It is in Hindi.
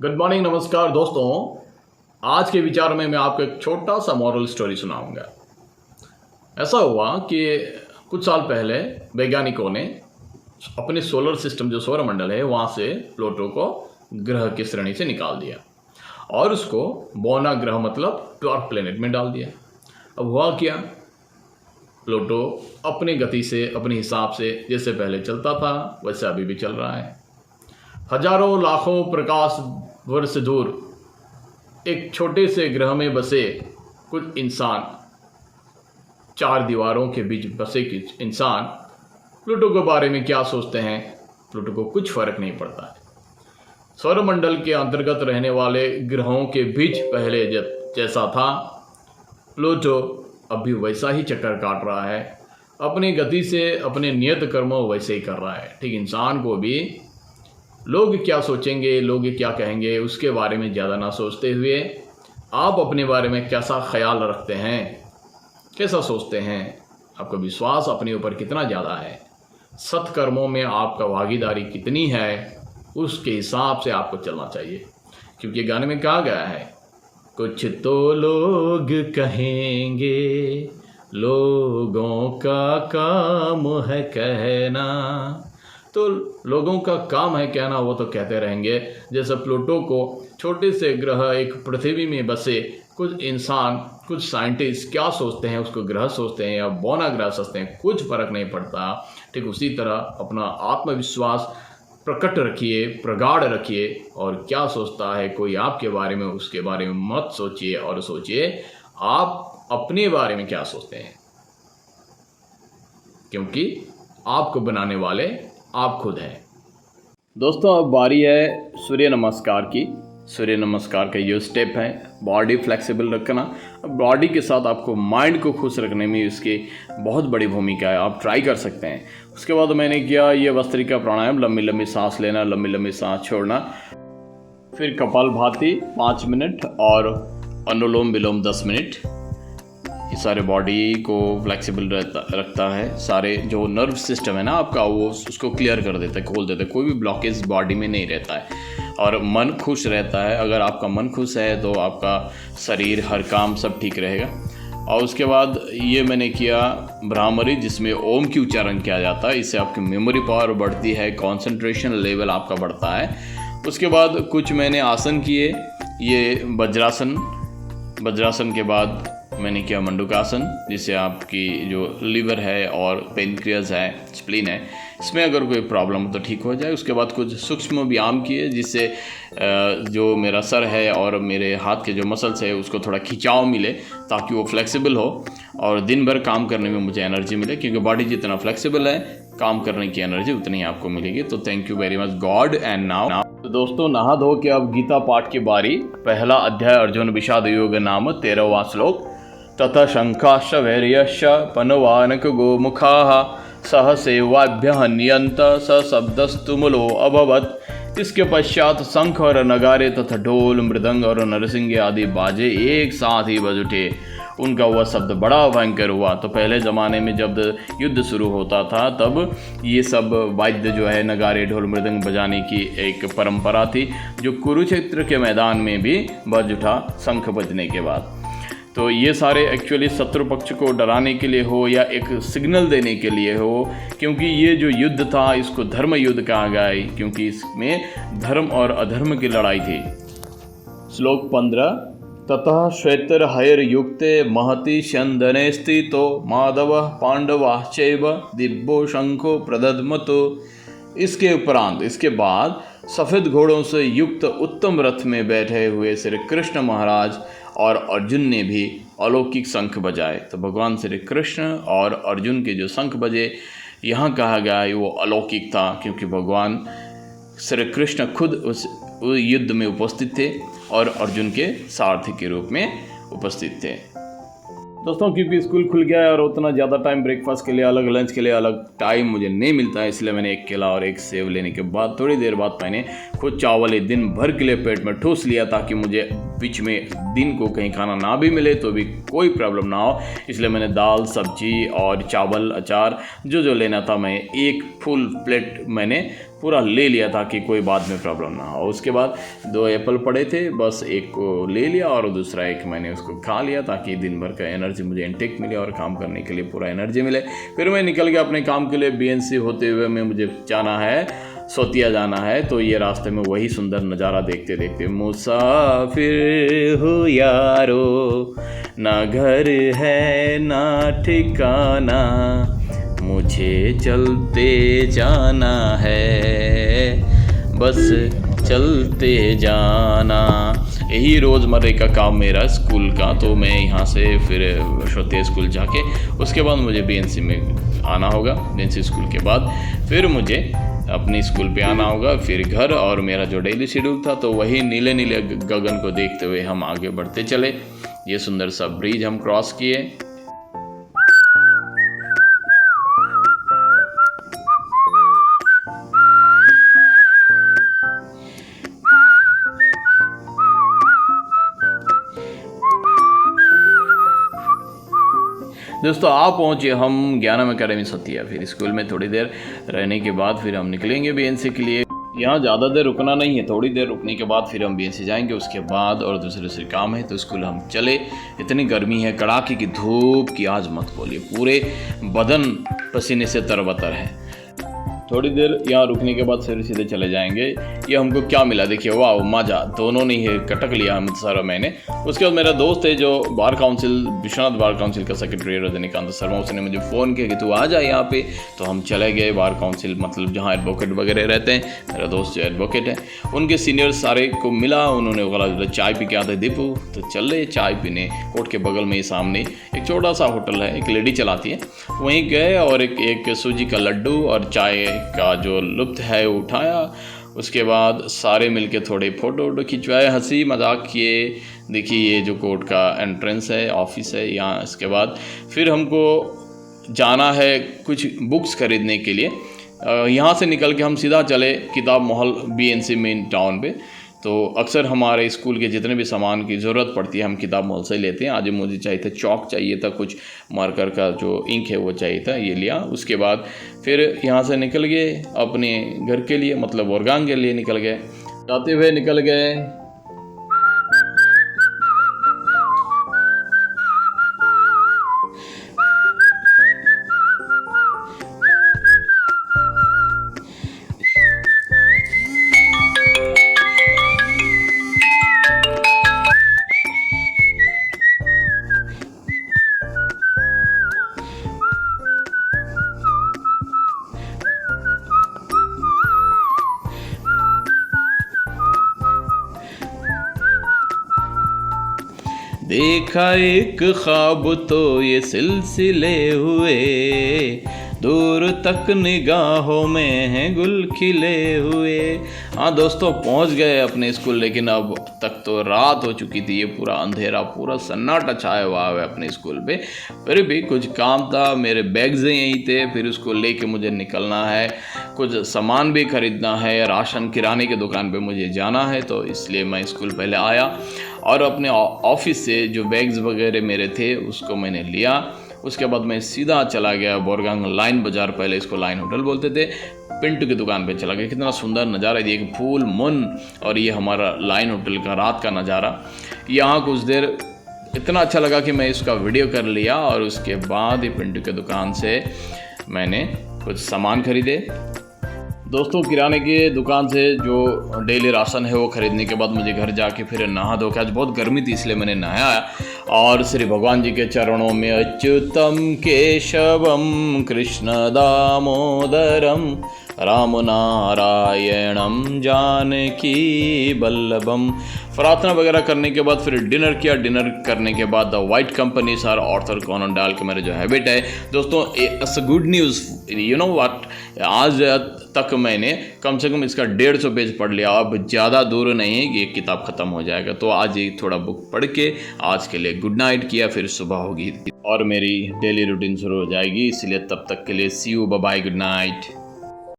गुड मॉर्निंग, नमस्कार दोस्तों। आज के विचार में मैं आपको एक छोटा सा मॉरल स्टोरी सुनाऊंगा। ऐसा हुआ कि कुछ साल पहले वैज्ञानिकों ने अपने सोलर सिस्टम जो सौरमंडल है वहाँ से प्लूटो को ग्रह की श्रेणी से निकाल दिया और उसको बोना ग्रह मतलब ट्वार्क प्लेनेट में डाल दिया। अब हुआ क्या, प्लूटो अपनी गति से अपने हिसाब से जैसे पहले चलता था वैसे अभी भी चल रहा है। हजारों लाखों प्रकाश वर्ष दूर एक छोटे से ग्रह में बसे कुछ इंसान, चार दीवारों के बीच बसे कुछ इंसान प्लूटो के बारे में क्या सोचते हैं, प्लूटो को कुछ फर्क नहीं पड़ता है। सौरमंडल के अंतर्गत रहने वाले ग्रहों के बीच पहले जैसा था, प्लूटो अभी वैसा ही चक्कर काट रहा है, अपनी गति से अपने नियत कर्मों वैसे ही कर रहा है। ठीक इंसान को भी लोग क्या सोचेंगे, लोग क्या कहेंगे, उसके बारे में ज़्यादा ना सोचते हुए आप अपने बारे में कैसा ख्याल रखते हैं, कैसा सोचते हैं, आपका विश्वास अपने ऊपर कितना ज़्यादा है, सत्कर्मों में आपका भागीदारी कितनी है, उसके हिसाब से आपको चलना चाहिए। क्योंकि गाने में कहा गया है, कुछ तो लोग कहेंगे, लोगों का काम है कहना। तो लोगों का काम है कहना, वो तो कहते रहेंगे। जैसे प्लूटो को छोटे से ग्रह एक पृथ्वी में बसे कुछ इंसान, कुछ साइंटिस्ट क्या सोचते हैं, उसको ग्रह सोचते हैं या बोना ग्रह सोचते हैं, कुछ फर्क नहीं पड़ता। ठीक उसी तरह अपना आत्मविश्वास प्रकट रखिए, प्रगाढ़ रखिए, और क्या सोचता है कोई आपके बारे में, उसके बारे में मत सोचिए और सोचिए आप अपने बारे में क्या सोचते हैं, क्योंकि आपको बनाने वाले आप खुद हैं। दोस्तों, अब बारी है सूर्य नमस्कार की। सूर्य नमस्कार का ये स्टेप है बॉडी फ्लेक्सिबल रखना। बॉडी के साथ आपको माइंड को खुश रखने में इसकी बहुत बड़ी भूमिका है, आप ट्राई कर सकते हैं। उसके बाद मैंने किया ये वस्त्रिका प्राणायाम, लंबी लंबी सांस लेना, लंबी लंबी सांस छोड़ना, फिर कपालभाति 5 मिनट और अनुलोम विलोम 10 मिनट। ये सारे बॉडी को फ्लेक्सिबल रखता है। सारे जो नर्व सिस्टम है ना आपका, वो उसको क्लियर कर देता है, खोल देता है, कोई भी ब्लॉकेज बॉडी में नहीं रहता है और मन खुश रहता है। अगर आपका मन खुश है तो आपका शरीर, हर काम सब ठीक रहेगा। और उसके बाद ये मैंने किया भ्रामरी, जिसमें ओम की उच्चारण किया जाता है। इससे आपकी मेमोरी पावर बढ़ती है, कंसंट्रेशन लेवल आपका बढ़ता है। उसके बाद कुछ मैंने आसन किए, ये वज्रासन के बाद मैंने किया मंडूकासन, जिससे आपकी जो लीवर है और पेनक्रियाज है, स्प्लीन है, इसमें अगर कोई प्रॉब्लम हो तो ठीक हो जाए। उसके बाद कुछ सूक्ष्म व्यायाम किए, जिससे जो मेरा सर है और मेरे हाथ के जो मसल्स है उसको थोड़ा खिंचाव मिले, ताकि वो फ्लेक्सिबल हो और दिन भर काम करने में मुझे एनर्जी मिले। क्योंकि बॉडी जितना फ्लेक्सिबल है, काम करने की एनर्जी उतनी ही आपको मिलेगी। तो thank you very much God. And now तो दोस्तों, नहा धो के अब गीता पाठ की बारी। पहला अध्याय अर्जुन विषाद योग नाम 13वां श्लोक। तथा शंखाश्च वैर्यश्च पनवानक गोमुखाः सह सेवाभ्य नियंत स शब्दस्तु मूलो अभवत्। इसके पश्चात शंख और नगारे तथा ढोल, मृदंग और नरसिंगे आदि बाजे एक साथ ही बज उठे। उनका वह शब्द बड़ा भयंकर हुआ। तो पहले ज़माने में जब युद्ध शुरू होता था तब ये सब वाद्य जो है, नगारे, ढोल, मृदंग बजाने की एक परंपरा थी, जो कुरुक्षेत्र के मैदान में भी बज उठा शंख बजने के बाद। तो ये सारे एक्चुअली शत्रु पक्ष को डराने के लिए हो या एक सिग्नल देने के लिए हो, क्योंकि ये जो युद्ध था इसको धर्म युद्ध कहा गया है, क्योंकि इसमें धर्म और अधर्म की लड़ाई थी। श्लोक 15। ततः श्वेतर्हैर्युक्ते महति स्यन्दने स्थितो माधवः पांडवाश्चैव दिव्यो शंखो प्रदद्मतो। इसके उपरांत, इसके बाद सफ़ेद घोड़ों से युक्त उत्तम रथ में बैठे हुए श्री कृष्ण महाराज और अर्जुन ने भी अलौकिक शंख बजाए। तो भगवान श्री कृष्ण और अर्जुन के जो शंख बजे, यहाँ कहा गया है वो अलौकिक था, क्योंकि भगवान श्री कृष्ण खुद उस युद्ध में उपस्थित थे और अर्जुन के सारथी के रूप में उपस्थित थे। दोस्तों, क्योंकि स्कूल खुल गया है और उतना ज़्यादा टाइम ब्रेकफास्ट के लिए अलग, लंच के लिए अलग टाइम मुझे नहीं मिलता है, इसलिए मैंने एक केला और एक सेव लेने के बाद थोड़ी देर बाद मैंने खुद चावल एक दिन भर के लिए पेट में ठूस लिया, ताकि मुझे बीच में दिन को कहीं खाना ना भी मिले तो भी कोई प्रॉब्लम ना हो, इसलिए मैंने दाल, सब्जी और चावल, अचार जो लेना था मैं एक फुल प्लेट मैंने पूरा ले लिया ताकि कोई बाद में प्रॉब्लम ना हो। उसके बाद 2 एप्पल पड़े थे, बस एक को ले लिया और दूसरा एक मैंने उसको खा लिया ताकि दिन भर का एनर्जी मुझे इंटेक मिले और काम करने के लिए पूरा एनर्जी मिले। फिर मैं निकल गया अपने काम के लिए। बीएनसी होते हुए मैं मुझे जाना है, सोतिया जाना है। तो ये रास्ते में वही सुंदर नज़ारा देखते देखते, मुसाफिर हो यारो, ना घर है ना ठिकाना, मुझे चलते जाना है, बस चलते जाना। यही रोज़मर्रे का काम मेरा स्कूल का। तो मैं यहाँ से फिर श्रोते स्कूल जाके उसके बाद मुझे बीएनसी में आना होगा। बीएनसी स्कूल के बाद फिर मुझे अपनी स्कूल पे आना होगा, फिर घर, और मेरा जो डेली शेड्यूल था तो वही नीले नीले गगन को देखते हुए हम आगे बढ़ते चले। ये सुंदर सा ब्रिज हम क्रॉस किए। दोस्तों आप पहुँचे हम ज्ञानम अकेडमी सोतिया। फिर स्कूल में थोड़ी देर रहने के बाद फिर हम निकलेंगे बीएनसी के लिए। यहाँ ज़्यादा देर रुकना नहीं है, थोड़ी देर रुकने के बाद फिर हम बीएनसी जाएंगे। उसके बाद और दूसरे काम है तो स्कूल हम चले। इतनी गर्मी है, कड़ाके की धूप की आज मत बोलिए, पूरे बदन पसीने से तरबतर है। थोड़ी देर यहाँ रुकने के बाद फिर सीधे चले जाएंगे। ये हमको क्या मिला देखिए, वाह मजा, दोनों ने ही कटक लिया हम सारा मैंने। उसके बाद मेरा दोस्त है जो bar council, Vishwanath bar council का सेक्रेटरी रजनीकांत शर्मा, उसने मुझे फ़ोन किया कि तू आ जा यहाँ पे। तो हम चले गए बार काउंसिल, मतलब जहाँ एडवोकेट वगैरह रहते हैं। मेरा दोस्त जो एडवोकेट है, उनके सीनियर सारे को मिला। उन्होंने बोला चाय पी के आते दीपू, तो चले चाय पीने। कोर्ट के बगल में ही सामने एक छोटा सा होटल है, एक लेडी चलाती है, वहीं गए और एक सूजी का लड्डू और चाय का जो लुत्फ़ है उठाया। उसके बाद सारे मिलके थोड़े फ़ोटो खिंचवाए, हंसी मजाक किए। देखिए ये जो कोर्ट का एंट्रेंस है, ऑफिस है यहाँ। इसके बाद फिर हमको जाना है कुछ बुक्स खरीदने के लिए। यहाँ से निकल के हम सीधा चले किताब महल बीएनसी मेन टाउन पे। तो अक्सर हमारे स्कूल के जितने भी सामान की ज़रूरत पड़ती है हम किताब महल से लेते हैं। आज मुझे चाहिए था चॉक, चाहिए था कुछ मार्कर का जो इंक है वो चाहिए था, ये लिया। उसके बाद फिर यहाँ से निकल गए अपने घर के लिए, मतलब बोरगांग के लिए निकल गए। जाते हुए निकल गए देखा एक ख्वाब तो ये सिलसिले हुए, दूर तक निगाहों में हैं गुल खिले हुए। हाँ दोस्तों पहुंच गए अपने स्कूल, लेकिन अब तक तो रात हो चुकी थी। ये पूरा अंधेरा, पूरा सन्नाटा छाया हुआ है अपने स्कूल पे। फिर भी कुछ काम था, मेरे बैग्स यहीं थे, फिर उसको लेके मुझे निकलना है। कुछ सामान भी खरीदना है, राशन किराने की दुकान पे मुझे जाना है। तो इसलिए मैं स्कूल पहले आया और अपने ऑफिस से जो बैग्स वगैरह मेरे थे उसको मैंने लिया। उसके बाद मैं सीधा चला गया बोरगांग लाइन बाज़ार, पहले इसको लाइन होटल बोलते थे, पिंटू की दुकान पे चला गया। कितना सुंदर नज़ारा है, एक फूल मून, और ये हमारा लाइन होटल का रात का नज़ारा। यहाँ कुछ देर इतना अच्छा लगा कि मैं इसका वीडियो कर लिया। और उसके बाद ये पिंटू की दुकान से मैंने कुछ सामान खरीदे। दोस्तों किराने की दुकान से जो डेली राशन है वो ख़रीदने के बाद मुझे घर जाके फिर नहा धो के, आज बहुत गर्मी थी इसलिए मैंने नहाया और श्री भगवान जी के चरणों में अच्युतम केशवम कृष्ण दामोदरम राम नारायणम जानकी बल्लभम प्रार्थना वगैरह करने के बाद फिर डिनर किया। डिनर करने के बाद the white company sir Arthur Conan Doyle के मेरा जो हैबिट है दोस्तों, it's a good news, you know what, आज तक मैंने कम से कम इसका 150 पेज पढ़ लिया। अब ज़्यादा दूर नहीं है, ये किताब ख़त्म हो जाएगा। तो आज ये थोड़ा बुक पढ़ के आज के लिए गुड नाइट किया, फिर सुबह होगी और मेरी डेली रूटीन शुरू हो जाएगी। इसलिए तब तक के लिए see you, bye bye, good night.